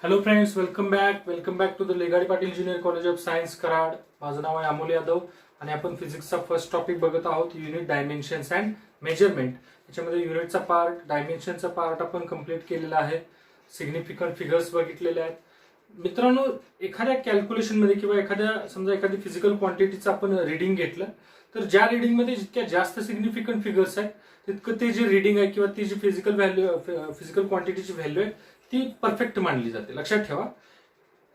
Hello friends, welcome back to the Legadi Patil junior college of science Karad. माझं नाव आहे अमोल यादव आणि आपण फिजिक्सचा फर्स्ट टॉपिक बघत आहोत, युनिट डायमेन्शन्स अँड मेजरमेंट. याच्यामध्ये युनिटचा पार्ट, डायमेन्शनचा पार्ट आपण कम्प्लीट केलेला आहे. सिग्निफिकंट फिगर्स बघितलेले आहेत. मित्रांनो, एखाद्या कॅल्क्युलेशन मध्ये किंवा एखादी फिजिकल क्वांटिटीचं आपण रिडिंग घेतलं तर ज्या रिडिंगमध्ये जितक्या जास्त सिग्निफिकंट फिगर्स आहेत तितकं ते जे रिडिंग आहे किंवा ती जी फिजिकल क्वांटिटीची व्हॅल्यू आहे ती परफेक्ट मानली जाते. लक्षात ठेवा,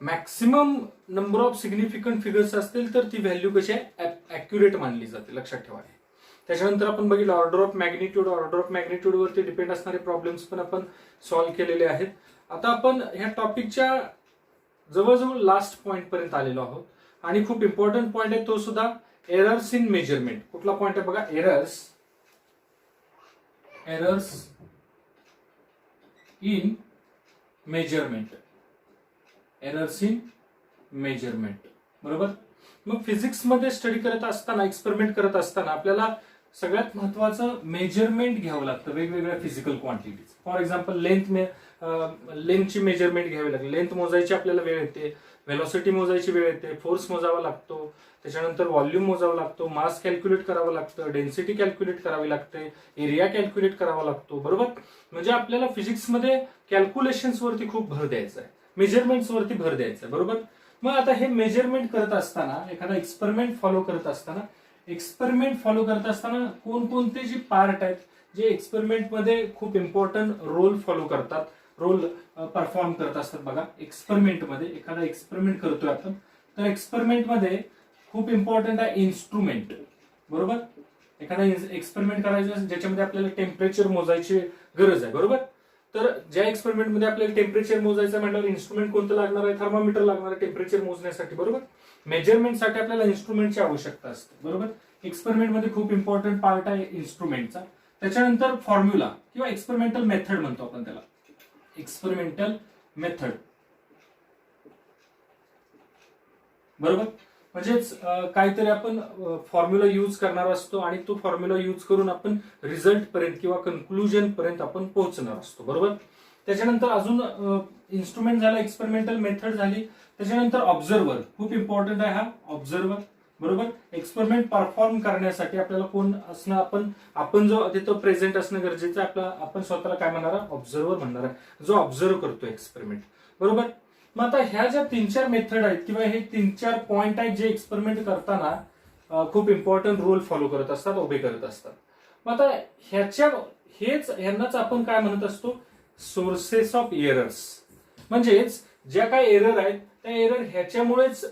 maximum number of significant figures असतील तर ती व्हॅल्यू कशी आहे, ऍक्युरेट मानली जाते. लक्षात ठेवा. त्याच्यानंतर आपण बघितलं ऑर्डर ऑफ मॅग्निट्यूड वरती डिपेंड असणारे प्रॉब्लेम्स पण आपण सॉल्व्ह केलेले आहेत. आता आपण ह्या टॉपिकच्या जवळजवळ लास्ट पॉइंट पर्यंत आलेलो आहोत आणि खूप इम्पॉर्टंट पॉइंट आहे तो सुद्धा, एरर्स इन मेजरमेंट. कुठला पॉइंट आहे बघा, एरर्स इन मेजरमेंट. बरोबर. मग फिजिक्स मध्ये स्टडी करत असताना, एक्सपेरिमेंट करत असताना आपल्याला सगळ्यात महत्वाचं मेजरमेंट घ्यावं लागतं वेगवेगळ्या फिजिकल क्वांटिटीज. फॉर एक्झाम्पल लेंथची मेजरमेंट घ्यावी लागते. लेंथ मोजायची आपल्याला वेळ येते, व्हेलॉसिटी मोजायची वेळ येते, फोर्स मोजावा लागतो, त्याच्यानंतर व्हॉल्यूम मोजावा लागतो, मास कॅल्क्युलेट करावं लागतं, डेन्सिटी कॅल्क्युलेट करावी लागते, एरिया कॅल्क्युलेट करावा लागतो. बरोबर. म्हणजे आपल्याला फिजिक्समध्ये कॅल्क्युलेशन्स वरती खूप भर द्यायचा आहे, मेजरमेंट्स वरती भर द्यायचा आहे. बरोबर. मग आता हे मेजरमेंट करत असताना, एखादा एक्सपेरिमेंट फॉलो करत असताना कोणकोणते जे पार्ट आहेत जे एक्सपेरिमेंटमध्ये खूप इम्पॉर्टंट रोल परफॉर्म करत असतात. बघा, एक्सपेरिमेंटमध्ये एखादा एक्सपेरिमेंट करतोय आपण, तर एक्सपेरिमेंटमध्ये खूप इम्पॉर्टंट आहे इन्स्ट्रुमेंट. बरोबर. एखादा एक्सपेरिमेंट करायचं ज्याच्यामध्ये आपल्याला टेम्परेचर मोजायची गरज आहे. बरोबर. तर ज्या एक्सपेरिमेंटमध्ये आपल्याला टेम्परेचर मोजायचं म्हटल्यावर इन्स्ट्रुमेंट कोणतं लागणार आहे, थर्मामीटर लागणार आहे टेम्परेचर मोजण्यासाठी. बरोबर. मेजरमेंटसाठी आपल्याला इन्स्ट्रुमेंटची आवश्यकता असते. बरोबर. एक्सपेरिमेंटमध्ये खूप इम्पॉर्टंट पार्ट आहे इन्स्ट्रुमेंटचा. त्याच्यानंतर फॉर्म्युला किंवा एक्सपेरिमेंटल मेथड म्हणतो आपण त्याला, एक्सपेरिमेंटल मेथड. बरोबर. म्हणजेच काहीतरी आपण फॉर्म्युला यूज करणार असतो आणि तो फॉर्म्युला यूज करून आपण रिझल्ट पर्यंत किंवा कन्क्लुजन पर्यंत आपण पोहोचणार असतो. बरोबर. त्याच्यानंतर अजून इन्स्ट्रुमेंट झाला, एक्सपेरिमेंटल मेथड झाली. त्याच्यानंतर ऑब्झर्वर खूप इम्पॉर्टंट आहे. हा ऑब्झर्वर. बरोबर. एक्सपेरिमेंट परफॉर्म करण्यासाठी आपल्याला कोण असणं, आपण जो तिथं प्रेझेंट असणं गरजेचं आहे. आपण स्वतःला काय म्हणणार, ऑब्झर्वर म्हणणार आहे, जो ऑब्झर्व करतो एक्सपेरिमेंट. बरोबर. मग आता ह्या ज्या 3-4 मेथड आहेत किंवा हे 3-4 पॉइंट आहेत जे एक्सपेरिमेंट करताना खूप इम्पॉर्टंट रोल फॉलो करत असतात, उभे करत असतात. मग आता ह्यांनाच आपण काय म्हणत असतो, सोर्सेस ऑफ एरर्स. म्हणजेच ज्या काही एरर आहेत त्या एरर ह्याच्यामुळेच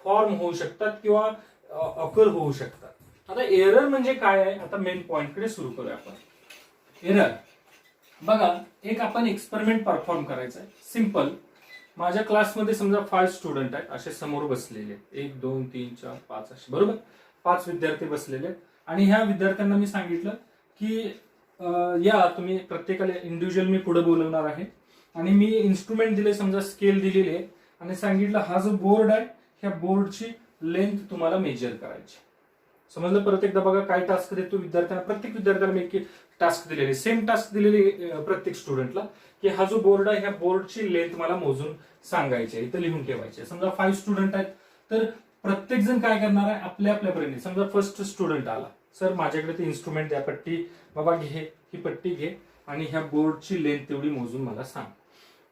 फॉर्म होऊ शकतात किंवा अकर होऊ शकतात. आता एरर म्हणजे काय आहे, आता मेन पॉइंटकडे सुरू करूया आपण. एरर बघा, एक आपण एक्सपेरिमेंट परफॉर्म करायचं आहे. सिंपल. माझ्या क्लासमध्ये समजा 5 स्टुडंट आहेत, असे समोर बसलेले, 1 2 3 4 5 असे. बरोबर. 5 विद्यार्थी बसलेले आहेत आणि ह्या विद्यार्थ्यांना मी सांगितलं की या तुम्ही प्रत्येकाला इंडिव्हिज्युअल मी पुढे बोलवणार आहे आणि मी इन्स्ट्रुमेंट दिले, समजा स्केल दिलेली आहे आणि सांगितलं हा जो बोर्ड आहे ह्या बोर्डची लेंथ तुम्हाला मेजर करायची. समजलं. परत एकदा बघा काय टास्क देतो विद्यार्थ्यांना. प्रत्येक विद्यार्थ्याला मी टास्क दिलेली, सेम टास्क दिलेली प्रत्येक स्टुडंटला, की हा जो बोर्ड आहे ह्या बोर्डची लेंथ मला मोजून सांगायची आहे, इथं लिहून ठेवायची. समजा 5 स्टुडंट आहेत तर प्रत्येक जण काय करणार आहे, आपल्या ब्रेनने. समजा फर्स्ट स्टुडंट आला, सर माझ्याकडे ते इन्स्ट्रुमेंट द्या, पट्टी बाबा घे, ही पट्टी घे आणि ह्या बोर्डची लेंथ तेवढी मोजून मला सांग.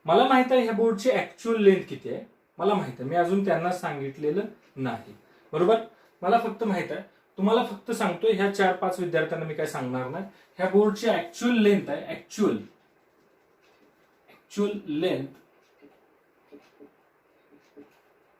मला माहित आहे ह्या बोर्डची ऍक्च्युअल लेंथ किती आहे, मला माहित आहे, मी अजून त्यांना सांगितलेलं नाही. बरोबर. मला फक्त माहित आहे, तुम्हाला फक्त सांगतोय, ह्या 4-5 विद्यार्थ्यांना मी काय सांगणार नाही. ह्या बोर्डची ऍक्च्युअल लेंथ आहे, ऍक्च्युअल लेंथ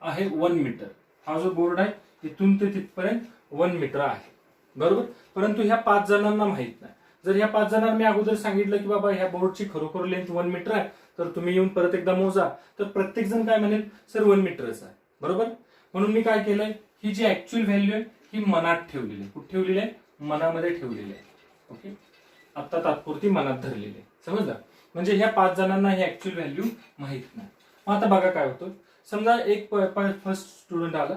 आहे 1 मीटर. हा जो बोर्ड आहे इथून ते तिथपर्यंत 1 मीटर आहे. बरोबर. परंतु ह्या 5 जणांना माहित नाही. जर ह्या 5 जणांना मी अगोदर सांगितलं की बाबा ह्या बोर्डची खरोखर लेंथ 1 मीटर आहे, तर तुम्ही येऊन परत एकदा मोजा, तर प्रत्येक जण काय म्हणेल, सर 1 मीटरच आहे. बरोबर. म्हणून मी काय केलंय, ही जी ऍक्च्युअल व्हॅल्यू आहे ही मनात ठेवलेली आहे. कुठे ठेवलेली आहे, मनामध्ये ठेवलेली आहे. ओके. आता तात्पुरती मनात धरलेली आहे. समजलं. म्हणजे ह्या 5 जणांना ही ऍक्च्युअल व्हॅल्यू माहित नाही. मग आता बघा काय होतं. समजा एक फर्स्ट स्टुडंट आला,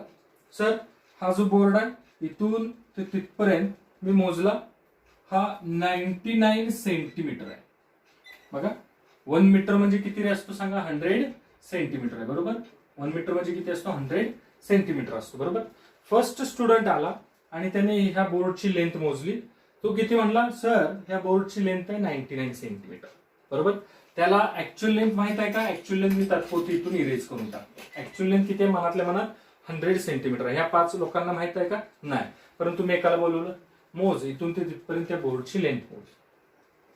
सर हा जो बोर्ड आहे इथून ते तिथपर्यंत मी मोजला, हा 99 सेंटीमीटर आहे. बघा 1 मीटर म्हणजे किती रे असतो सांगा, 100 सेंटीमीटर आहे. बरोबर, 1 मीटर म्हणजे किती असतो, 100 सेंटीमीटर असतो. बरोबर, फर्स्ट स्टुडंट आला आणि त्याने ह्या बोर्डची लेंथ मोजली. तो किती म्हणला, सर ह्या बोर्डची लेंथ आहे 99 सेंटीमीटर. बरोबर, त्याला ऍक्च्युअल लेंथ माहित आहे का, ऍक्च्युअल लेंथ मी तात्पुरती इथून इरेज करून टाकतो. ऍक्च्युअल लेंथ किती आहे मनातल्या मनात 100 सेंटीमीटर. ह्या 5 लोकांना माहित आहे का, नाही. परंतु मी एकाला बोलवलं, मोज इथून ते तिथपर्यंत त्या बोर्डची लेंथ मोज.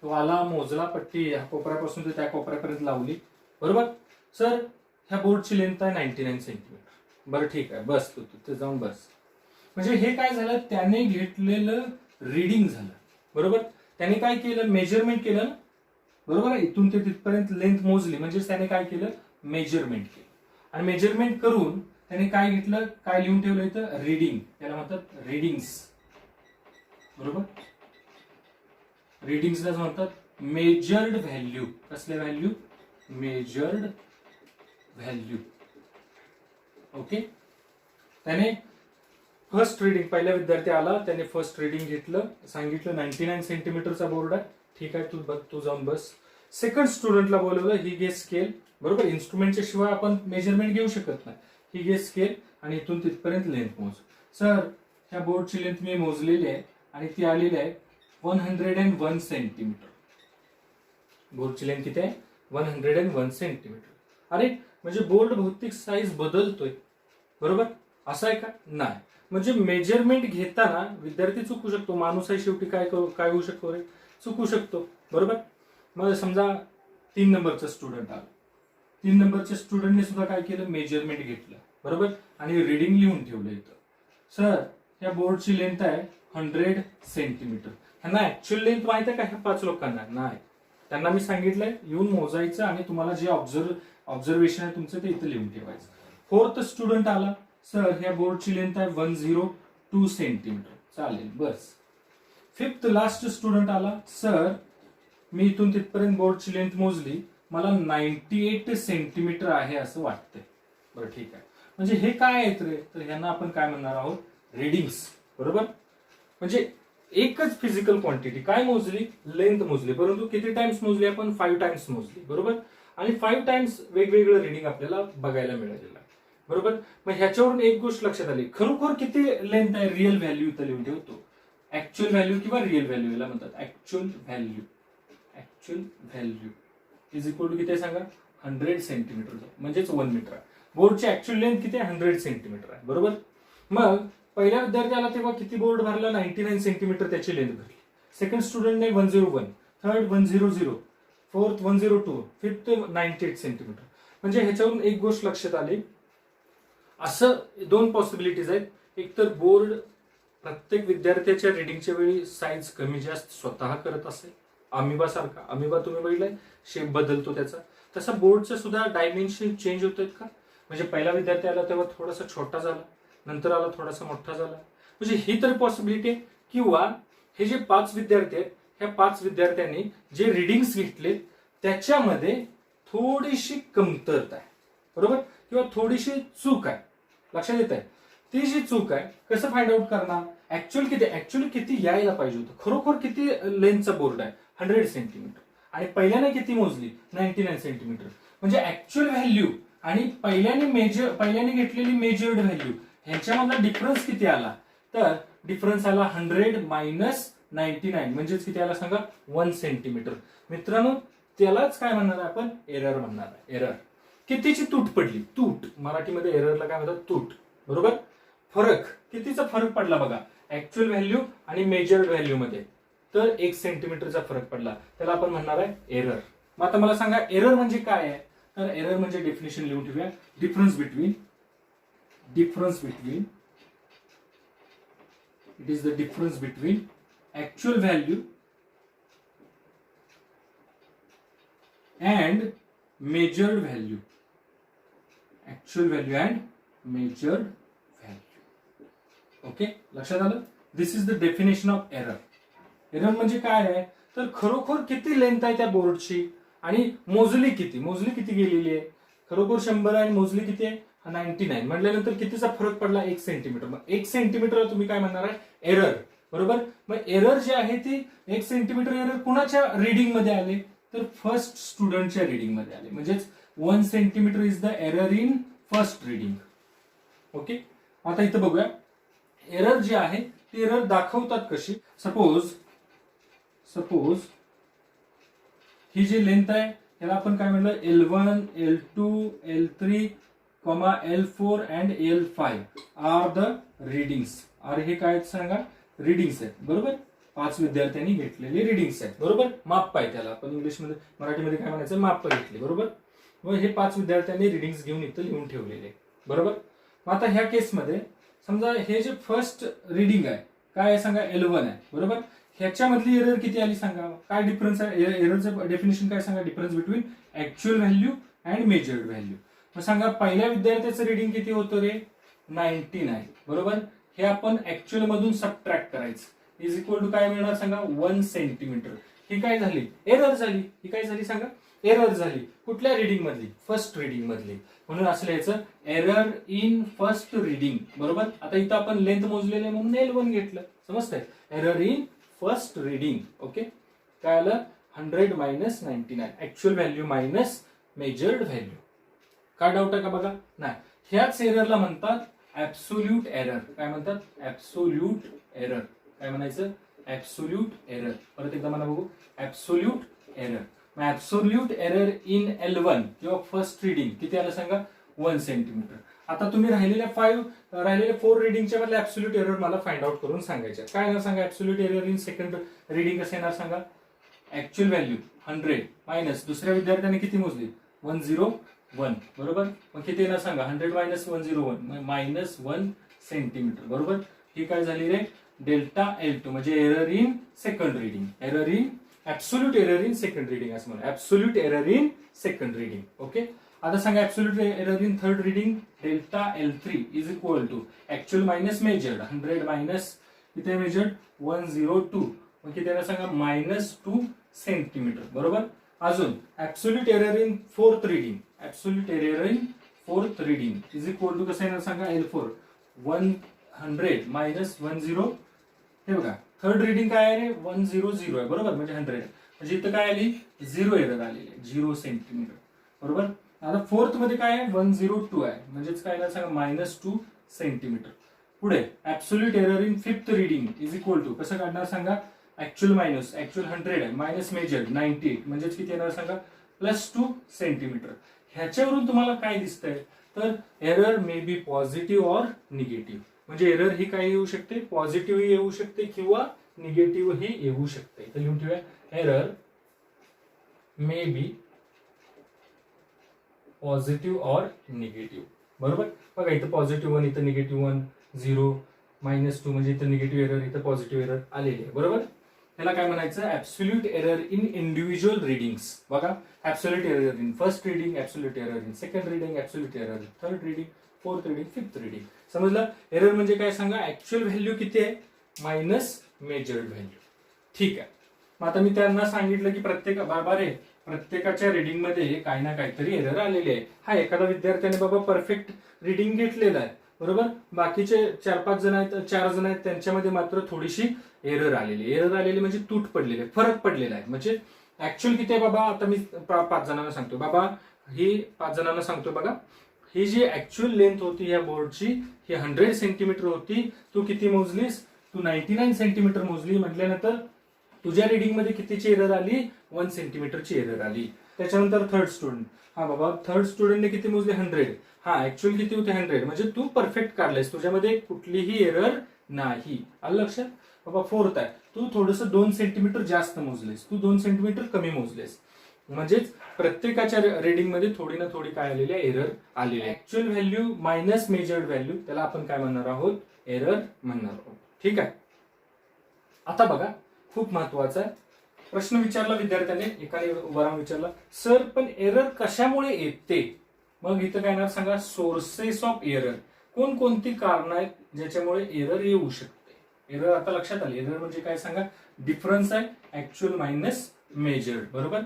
तो आला, मोजला, पट्टी ह्या कोपऱ्यापासून ते त्या कोपऱ्यापर्यंत लावली. बरोबर, सर ह्या बोर्डची लेंथ आहे 99 सेंटीमीटर. बरं ठीक आहे, बस तू तिथे जाऊन बस. म्हणजे हे काय झालं, त्याने घेतलेलं रीडिंग झालं. बरोबर, त्याने काय केलं, मेजरमेंट केलं ना. बरोबर आहे, इथून ते तिथपर्यंत लेंथ मोजली म्हणजे त्याने काय केलं, मेजरमेंट केलं. आणि मेजरमेंट करून त्याने काय घेतलं, काय लिहून ठेवलं इथं, रीडिंग. त्याला म्हणतात रीडिंग्स. बरोबर, रीडिंग्सला म्हणतात मेजर्ड व्हॅल्यू. कसले व्हॅल्यू, मेजर्ड व्हॅल्यू. ओके, त्याने फर्स्ट रीडिंग, पहिला विद्यार्थी आला, त्याने फर्स्ट रीडिंग घेतलं, सांगितलं 99 सेंटीमीटरचा बोर्ड आहे. ठीक आहे, तू जाऊन बस. सेकंड स्टुडंटला बोलवलं, ही घे स्केल. बरोबर, इन्स्ट्रुमेंटच्या शिवाय आपण मेजरमेंट घेऊ शकत नाही. ही घे स्केल आणि इथून तिथपर्यंत लेंथ मोज. सर ह्या बोर्डची लेंथ मी मोजलेली आहे आणि ती आलेली आहे 101 सेंटीमीटर. बोर्डची लेंथ किती आहे, 101 सेंटीमीटर. अरे म्हणजे बोर्ड भौतिक साईज बदलतोय. बरोबर, असं आहे का, नाही. म्हणजे मेजरमेंट घेताना विद्यार्थी चुकू शकतो. माणूस आहे शेवटी, काय होऊ शकतो रे, चुकू शकतो. बरोबर, मग समजा 3 नंबरचा स्टुडंट आला. 3 नंबरच्या स्टुडंटने सुद्धा काय केलं, मेजरमेंट घेतलं. बरोबर, आणि रीडिंग लिहून ठेवलं इथं. सर या बोर्डची लेंथ आहे 100 सेंटीमीटर. ह्यांना ऍक्च्युअल लेंथ माहित आहे का, ह्या 5 लोकांना नाही. त्यांना मी सांगितलंय येऊन मोजायचं आणि तुम्हाला जे ऑब्झर्वेशन आहे तुमचं ते इथं लिहून ठेवायचं. फोर्थ स्टुडंट आला, सर ह्या बोर्डची लेंथ आहे 102 सेंटीमीटर. चालेल, बस. फिफ्थ लास्ट स्टुडंट आला, सर मी इथून तिथपर्यंत बोर्डची लेंथ मोजली, मला 98 सेंटीमीटर आहे असं वाटतंय. बरं ठीक आहे, म्हणजे हे काय आहेत रे, तर ह्यांना आपण काय म्हणणार आहोत, रीडिंग्स. बरोबर, म्हणजे एकच फिजिकल क्वांटिटी काय मोजली, लेंथ मोजली, परंतु किती टाइम्स मोजली आपण, 5 टाइम्स मोजली. बरोबर, आणि 5 टाइम्स वेगवेगळं रीडिंग आपल्याला बघायला मिळालेलं आहे. बरोबर, मग ह्याच्यावरून एक गोष्ट लक्षात आली, खरोखर किती लेंथ आहे, रिअल व्हॅल्यू इथं लिहून ठेवतो. ऍक्च्युअल व्हॅल्यू किंवा रिअल व्हॅल्यू याला म्हणतात. Actual value, actual value is equal to किती आहे सांगा, 100 सेंटीमीटर, म्हणजेच 1 मीटर आहे. बोर्डची ऍक्च्युअल लेंथ किती आहे, 100 सेंटीमीटर आहे. बरोबर, मग पहिल्या विद्यार्थी आला तेव्हा किती बोर्ड भरला, 99 सेंटीमीटर त्याची लेंथ भरली. सेकंड स्टुडंटने 101, थर्ड 100, फोर्थ 102, फिफ्थ 98 सेंटीमीटर. म्हणजे ह्याच्यावरून एक गोष्ट लक्षात आली, असं 2 पॉसिबिलिटीज आहेत. एक तर बोर्ड प्रत्येक विद्यार्थ्याच्या रिडिंगच्या वेळी साईज कमी जास्त स्वतः करत असेल, अमिबा सारखा. अमिबा तुम्ही बघितलाय, शेप बदलतो त्याचा. तसा बोर्डचं सुद्धा डायमेन्शन चेंज होत आहेत का, म्हणजे पहिला विद्यार्थी आला तेव्हा थोडासा छोटा झाला, नंतर आला थोडासा मोठा झाला. म्हणजे ही तर पॉसिबिलिटी आहे. किंवा हे जे 5 विद्यार्थी आहेत, ह्या 5 विद्यार्थ्यांनी जे रिडिंग्स घेतले त्याच्यामध्ये थोडीशी कमतरता आहे. बरोबर, किंवा थोडीशी चूक आहे. लक्षात येत आहे, ती जी चूक आहे कसं फाइंड आउट करणार, ऍक्च्युअली किती यायला पाहिजे होतं, खरोखर किती लेंथचा बोर्ड आहे, 100 सेंटीमीटर, आणि पहिल्याने किती मोजली, 99 सेंटीमीटर. म्हणजे ऍक्च्युअल व्हॅल्यू आणि पहिल्याने घेतलेली मेजर्ड व्हॅल्यू ह्यांच्यामधला डिफरन्स किती आला, तर डिफरन्स आला 100 मायनस 99, म्हणजेच किती आला सांगा, 1 सेंटीमीटर. मित्रांनो त्यालाच काय म्हणणार आहे आपण, एरर म्हणणार आहे. एरर, कितीची तूट पडली, तूट मराठीमध्ये एररला काय म्हणतात, तूट. बरोबर, फरक, कितीचा फरक पडला बघा ऍक्च्युअल व्हॅल्यू आणि मेजर्ड व्हॅल्यू मध्ये, तर 1 सेंटीमीटरचा फरक पडला, त्याला आपण म्हणणार आहे एरर. मग आता मला सांगा एरर म्हणजे काय आहे, तर एरर म्हणजे डेफिनेशन लिहून ठेवूया, difference between it is the difference between actual value and measured value. Actual value and measured value. Okay, लक्षात आलं. This is the definition of error. Error म्हणजे काय आहे, तर खरोखर किती लेंथ आहे त्या बोर्डची आणि मोजली किती गेलेली आहे. खरोखर 100 आहे आणि मोजली किती आहे, 99 म्हटल्यानंतर कितीचा फरक पडला, 1 सेंटीमीटर. मग 1 सेंटीमीटर तुम्ही काय म्हणणार आहे, एरर. बरोबर, मग एरर जे आहे ती 1 सेंटीमीटर एरर कुणाच्या रिडिंग मध्ये आले, तर फर्स्ट स्टुडंटच्या रिडिंग मध्ये आले, म्हणजेच 1 centimetre is the error in first reading. Okay, आता इथं बघूया एरर जे आहे ते एरर दाखवतात कशी. सपोज ही जी लेंथ आहे याला आपण काय म्हणलं, L1, L2, L3, L4 and L5 are the readings. Are हे काय सांगा, रिडिंग्स आहेत. बरोबर, 5 विद्यार्थ्यांनी घेतलेले रिडिंग्स आहेत. बरोबर, माप आहे त्याला आपण इंग्लिशमध्ये मराठीमध्ये काय म्हणायचं, माप घेतले. बरोबर, मग हे 5 विद्यार्थ्यांनी रिडिंग्स घेऊन इथं लिहून ठेवलेले. बरोबर, मग आता ह्या केसमध्ये समजा हे जे फर्स्ट रिडिंग आहे काय आहे सांगा, L1 आहे. बरोबर, ह्याच्यामधली एरर किती आली सांगा, काय डिफरन्स आहे, एररचं डेफिनेशन काय सांगा, difference between actual value and measured value. मग सांगा पहिल्या विद्यार्थ्याचं रिडिंग किती होतं रे, 19 आहे. बरोबर, हे आपण ऍक्च्युअल मधून सबट्रॅक्ट करायचं, इज इक्वल टू काय मिळणार सांगा, 1 सेंटीमीटर. ही काय झाली, एरर झाली. ही काय झाली सांगा, एरर झाली. कुठल्या रिडिंग मधली, फर्स्ट रिडिंग मधली. म्हणून असं लिहायचं एरर इन फर्स्ट रिडिंग. बरोबर, आता इथं आपण लेंथ मोजलेले म्हणून L1 घेतलं, समजतंय. Error in first reading. Okay, काय आलं, 100 minus 99, actual value minus measured value. काय डाऊट आहे का बघा, नाही. ह्याच एररला म्हणतात ऍब्सोल्यूट एरर. काय म्हणतात, ऍब्सोल्यूट एरर. काय म्हणायचं, ऍब्सोल्यूट एरर. परत एकदा मला बघू, ऍब्सोल्यूट एरर. मग ऍब्सोल्यूट एरर इन L1 किंवा फर्स्ट रिडिंग किती आलं सांगा, 1 सेंटीमीटर. आता तुम्ही राहिलेल्या 4 रिडिंगच्या मधल्या ऍब्सोल्यूट एरर मला फाइंड आउट करून सांगायचे. काय येणार सांगा, absolute error in second reading कसं येणार सांगा, ऍक्च्युअल व्हॅल्यू 100 मायनस दुसऱ्या विद्यार्थ्याने किती मोजली, 101. बरोबर, मग किती येणार सांगा, 100 मायनस 101 मायनस 1 सेंटीमीटर. बरोबर, ही काय झाली रे, डेल्टा L2 म्हणजे error in second reading. Error in absolute error in second reading असं म्हणा, absolute error in second reading. Okay, आता सांगा absolute error in third reading, delta L3 is equal to actual minus measured. 100 minus किती measured, 102. मग किती येणार सांगा, minus 2 centimetre. बरोबर, अजून absolute error in fourth reading, absolute error in fourth reading is equal to कसं येणार सांगा, L4 100 मायनस 10. हे बघा थर्ड रिडिंग काय आहे रे, 100 आहे. बरोबर, म्हणजे 100 म्हणजे इथं काय आली, 0 एरर आलेली, 0 सेंटीमीटर. बरोबर, आता फोर्थ मध्ये काय आहे, 102 आहे, म्हणजेच काय सांगा, मायनस 2 सेंटीमीटर. पुढे absolute error in fifth reading is equal to कसं काढणार सांगा, ऍक्च्युअल मायनस ऍक्च्युअल 100 आहे मायनस मेजर 98 म्हणजेच किती येणार सांगा, +2 सेंटीमीटर. ह्याच्यावरून तुम्हाला काय दिसतंय, तर error may be positive or negative. म्हणजे एरर ही काय येऊ शकते, पॉझिटिव्ह येऊ शकते किंवा निगेटिव्ह ही येऊ शकते. इथे लिहून ठेवूया, error may be positive or negative. बरोबर, बघा इथं पॉझिटिव्ह 1, इथं निगेटिव्ह 1, 0 -2 म्हणजे इथं निगेटिव्ह एरर, इथं पॉझिटिव्ह एरर आलेली आहे. बरोबर, त्याला काय म्हणायचं, absolute error in individual readings. बघा, absolute error in first reading, absolute error in second reading, absolute error in third reading, fourth reading, fifth reading. समजलं, एरर म्हणजे काय सांगा, ऍक्च्युअल व्हॅल्यू किती आहे मायनस मेजर्ड व्हॅल्यू. ठीक आहे, मग आता मी त्यांना सांगितलं की प्रत्येकाच्या रिडिंग मध्ये काही ना काहीतरी एरर आलेली आहे. हा एखादा विद्यार्थ्याने बाबा परफेक्ट रिडिंग घेतलेला आहे. बरोबर, बाकीचे 4-5 जण आहेत, 4 जण आहेत, त्यांच्यामध्ये मात्र थोडीशी एरर आलेली म्हणजे तूट पडलेली आहे, फरक पडलेला आहे. म्हणजे ऍक्च्युअल किती आहे बाबा, आता मी 5 जणांना सांगतो बाबा, ही 5 जणांना सांगतो बघा, ही जी ऍक्च्युअल लेंथ होती या बोर्डची ही 100 सेंटीमीटर होती. तू किती मोजलीस, तू 99 सेंटीमीटर मोजली. म्हटल्यानंतर तुझ्या रिडिंग मध्ये कितीची एरर आली, 1 सेंटीमीटरची एरर आली. त्याच्यानंतर थर्ड स्टुडंट, हा बाबा थर्ड स्टुडंटने किती मोजले, 100. हा ऍक्च्युअल किती होते, 100. म्हणजे तू परफेक्ट काढलेस, तुझ्यामध्ये कुठलीही एरर नाही. आलं लक्षात. बाबा फोर्थ आहे, तू थोडंसं 2 सेंटीमीटर जास्त मोजलेस, तू 2 सेंटीमीटर कमी मोजलेस. म्हणजेच प्रत्येकाच्या रिडिंग मध्ये थोडी ना थोडी काय आलेली आहे, एरर आलेली आहे. Actual value minus measured value, त्याला आपण काय म्हणणार आहोत, एरर म्हणणार आहोत. ठीक आहे, आता बघा खूप महत्वाचा आहे प्रश्न विचारला विद्यार्थ्याने, एकाने वराम विचारला, सर पण एरर कशामुळे येते. मग इथं काय येणार सांगा, सोर्सेस ऑफ एरर. कोणकोणती कारणं आहेत ज्याच्यामुळे एरर येऊ शकते. एरर आता लक्षात आली, एरर म्हणजे काय सांगा, डिफरन्स आहे ऍक्च्युअल मायनस मेजर्ड. बरोबर,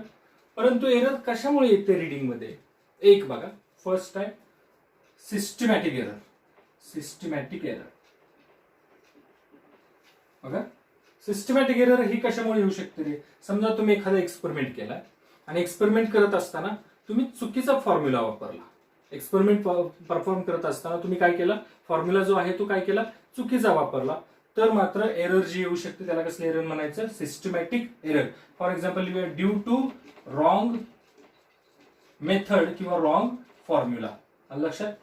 परंतु एरर कशामुळे येते रिडिंग मध्ये. एक बघा, फर्स्ट आहे सिस्टमॅटिक एरर. सिस्टमॅटिक एरर बघा, सिस्टमॅटिक एरर ही कशामुळे येऊ शकते रे. समजा तुम्ही एखादा एक्सपेरिमेंट केला आणि एक्सपेरिमेंट करत असताना तुम्ही चुकीचा फॉर्म्युला वापरला. एक्सपेरिमेंट परफॉर्म करत असताना तुम्ही काय केलं, फॉर्म्युला जो आहे तो काय केला, चुकीचा वापरला, तर मात्र एरर जी येऊ शकते त्याला कसलं एरर म्हणायचं, systematic error. For example due to wrong method किंवा रॉंग फॉर्म्युला. लक्षात,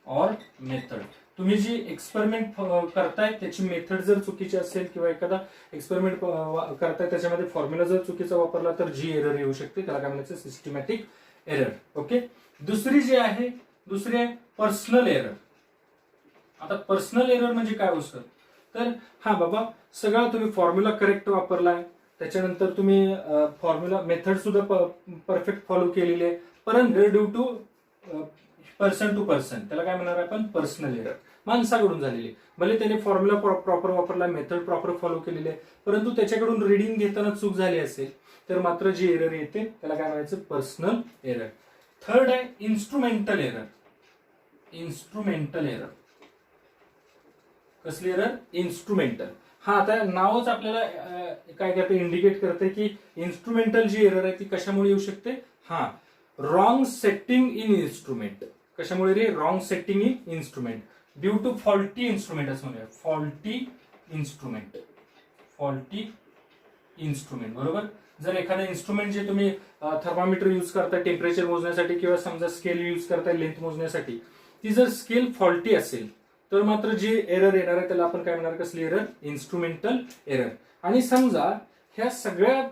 ऑर मेथड. तुम्ही जी एक्सपेरिमेंट करताय त्याची मेथड जर चुकीची असेल किंवा एखादा एक्सपेरिमेंट करताय त्याच्यामध्ये फॉर्म्युला जर चुकीचा वापरला तर जी एरर येऊ शकते त्याला काय म्हणायचं, सिस्टमॅटिक एरर. ओके. दुसरी जी आहे, दुसरी आहे पर्सनल एरर. आता पर्सनल एरर म्हणजे काय असतं, तर हा बाबा सगळं तुम्ही फॉर्म्युला करेक्ट वापरलाय, त्याच्यानंतर तुम्ही फॉर्म्युला मेथड सुद्धा परफेक्ट फॉलो केलेली आहे, परंतु due to person to person त्याला काय म्हणणार आपण, पर्सनल एरर. माणसाकडून झालेली, भले त्याने फॉर्म्युला प्रॉपर वापरला, मेथड प्रॉपर फॉलो केलेली आहे, परंतु त्याच्याकडून रिडिंग घेताना चूक झाली असेल तर मात्र जी एरर येते त्याला काय म्हणायचं, पर्सनल एरर. थर्ड आहे इन्स्ट्रुमेंटल एरर. इन्स्ट्रुमेंटल एरर कसली एरर, इन्स्ट्रुमेंटल. हा आता नावच आपल्याला काय करते, इंडिकेट करते की इन्स्ट्रुमेंटल जी एरर आहे ती कशामुळे येऊ शकते. हा, रॉंग सेटिंग इन इन्स्ट्रुमेंट. कशामुळे रे, wrong setting in instrument due to faulty instrument असं म्हणूया, फॉल्टी इन्स्ट्रुमेंट. फॉल्टी इन्स्ट्रुमेंट बरोबर. जर एखादं इन्स्ट्रुमेंट जे तुम्ही थर्मामीटर यूज करताय टेम्परेचर मोजण्यासाठी किंवा समजा स्केल यूज करताय लेंथ मोजण्यासाठी, ती जर स्केल फॉल्टी असेल तर मात्र जी एरर येणार आहे त्याला आपण काय म्हणणार, कसली एरर, इन्स्ट्रुमेंटल एरर. आणि समजा ह्या सगळ्यांच्या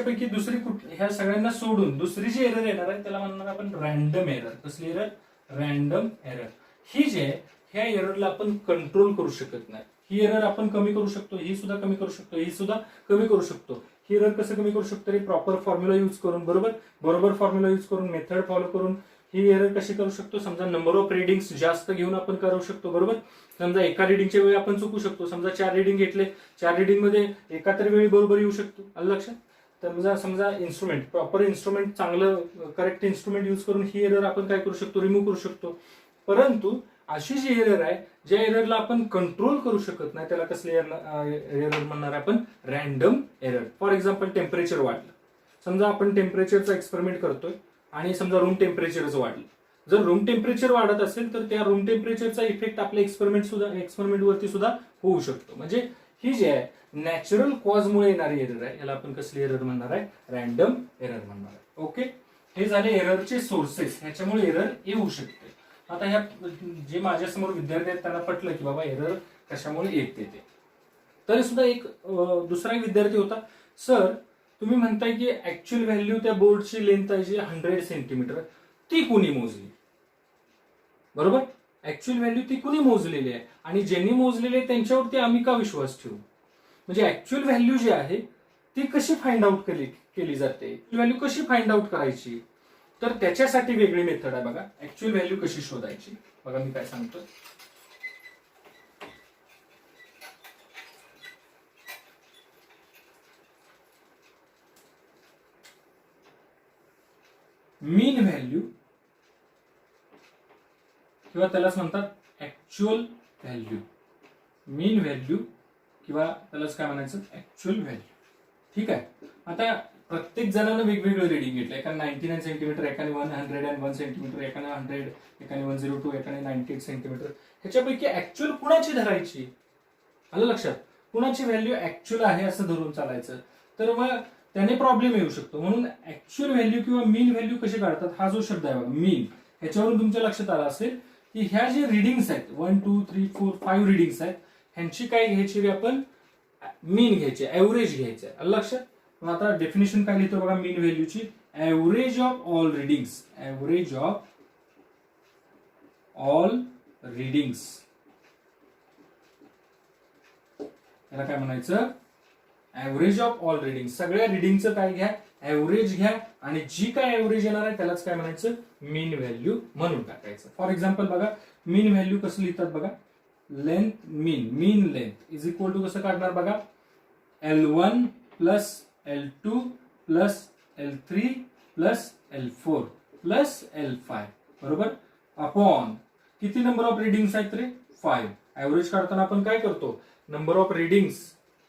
पैकी दुसरी ह्या सगळ्यांना सोडून दुसरी जी एरर येणार आहे त्याला म्हणणार आपण रॅन्डम एरर. कसली एरर, रॅन्डम एरर. ही जे ह्या एररला आपण कंट्रोल करू शकत नाही. ही एरर आपण कमी करू शकतो, ही सुद्धा कमी करू शकतो, ही सुद्धा कमी करू शकतो. ही एरर कसं कमी करू शकतो रे, प्रॉपर फॉर्म्युला यूज करून, बरोबर फॉर्म्युला यूज करून, मेथड फॉलो करून ही एरर कशी करू शकतो. समजा नंबर ऑफ रिडिंग्स जास्त घेऊन आपण करू शकतो, बरोबर. समजा एका रिडिंगच्या वेळी आपण चुकू शकतो, समजा 4 रिडिंग घेतले, 4 रिडिंग मध्ये एका तरी वेळी बरोबर येऊ शकतो. आलं लक्षात. तर समजा इन्स्ट्रुमेंट, प्रॉपर इन्स्ट्रुमेंट, चांगलं करेक्ट इन्स्ट्रुमेंट यूज करून ही एरर आपण काय करू शकतो, रिमूव्ह करू शकतो. परंतु अशी जी एरर आहे ज्या एररला आपण कंट्रोल करू शकत नाही त्याला कसली एरर म्हणणार आपण, random error. For example temperature वाढलं, समजा आपण टेम्परेचरचा एक्सपेरिमेंट करतोय आणि समजा रूम टेम्परेचरच वाढलं. जर रूम टेम्परेचर वाढत असेल तर त्या रूम टेम्परेचरचा इफेक्ट आपल्या एक्सपेरिमेंट वरती सुद्धा होऊ शकतो. म्हणजे ही जी आहे नॅचरल कॉजमुळे येणारी एरर आहे, याला आपण कसली एरर म्हणणार आहे, रॅन्डम एरर म्हणणार आहे. ओके. हे झाले एररचे सोर्सेस, ह्याच्यामुळे एरर येऊ शकते. आता ह्या जे माझ्यासमोर विद्यार्थी आहेत त्यांना पटलं की बाबा एरर कशामुळे येते ते. तरी सुद्धा एक दुसरा एक विद्यार्थी होता, सर तुम्ही म्हणताय की ऍक्च्युअल व्हॅल्यू त्या बोर्डची लेंथ आहे जी 100 सेंटीमीटर, ती कुणी मोजली, बरोबर. ऍक्च्युअल व्हॅल्यू ती कुणी मोजलेली आहे आणि ज्यांनी मोजलेली आहे त्यांच्यावरती आम्ही का विश्वास ठेवू. म्हणजे ऍक्च्युअल व्हॅल्यू जी आहे ती कशी फाइंड आउट केली जाते, व्हॅल्यू कशी फाइंड आउट करायची, तर त्याच्यासाठी वेगळी मेथड आहे बघा. ऍक्च्युअल व्हॅल्यू कशी शोधायची बघा, मी काय सांगतो. मीन व्हॅल्यू किंवा त्यालाच म्हणतात ऍक्च्युअल व्हॅल्यू. मीन व्हॅल्यू किंवा त्यालाच काय म्हणायचं, ऍक्च्युअल व्हॅल्यू. ठीक आहे. आता प्रत्येक जणांना वेगवेगळं रिडिंग घेतलं, एकाने 99 सेंटीमीटर, एकाने 101 सेंटीमीटर, एकाने 100, एकाने 102, एकाने 98 सेंटीमीटर. ह्याच्यापैकी ऍक्च्युअल कुणाची धरायची, आलं लक्षात. कुणाची व्हॅल्यू ऍक्च्युअल आहे असं धरून चालायचं, तर मग त्याने प्रॉब्लेम येऊ शकतो. म्हणून ऍक्च्युअल व्हॅल्यू किंवा मीन व्हॅल्यू कशी काढतात, हा जो शब्द आहे बघा मीन, ह्याच्यावरून तुमच्या लक्षात आलं असेल की ह्या जे रिडिंग्स आहेत 1 2 3 4 5 रिडिंग्स आहेत, ह्यांची काय घ्यायची, आपण मीन घ्यायची, ऍव्हरेज घ्यायचं आहे. आलं लक्षात. मग आता डेफिनेशन काय लिहितो बघा मीन व्हॅल्यूची, average of all readings. Average of all readings याला काय म्हणायचं, ऍव्हरेज ऑफ ऑल रिडिंग. सगळ्या रिडिंगचं काय घ्या, ऍव्हरेज घ्या आणि जी काय ऍव्हरेज येणार आहे त्यालाच काय म्हणायचं, मीन व्हॅल्यू म्हणून टाकायचं. फॉर एक्झाम्पल बघा मीन व्हॅल्यू कसं लिहितात बघा, length mean length is equal to कसं काढणार बघा, L1 plus L2 plus L3 plus L4 plus L5 बरोबर, अपॉन किती नंबर ऑफ रिडिंग्स आहेत रे, 5. ऍव्हरेज काढताना आपण काय करतो, नंबर ऑफ रिडिंग्स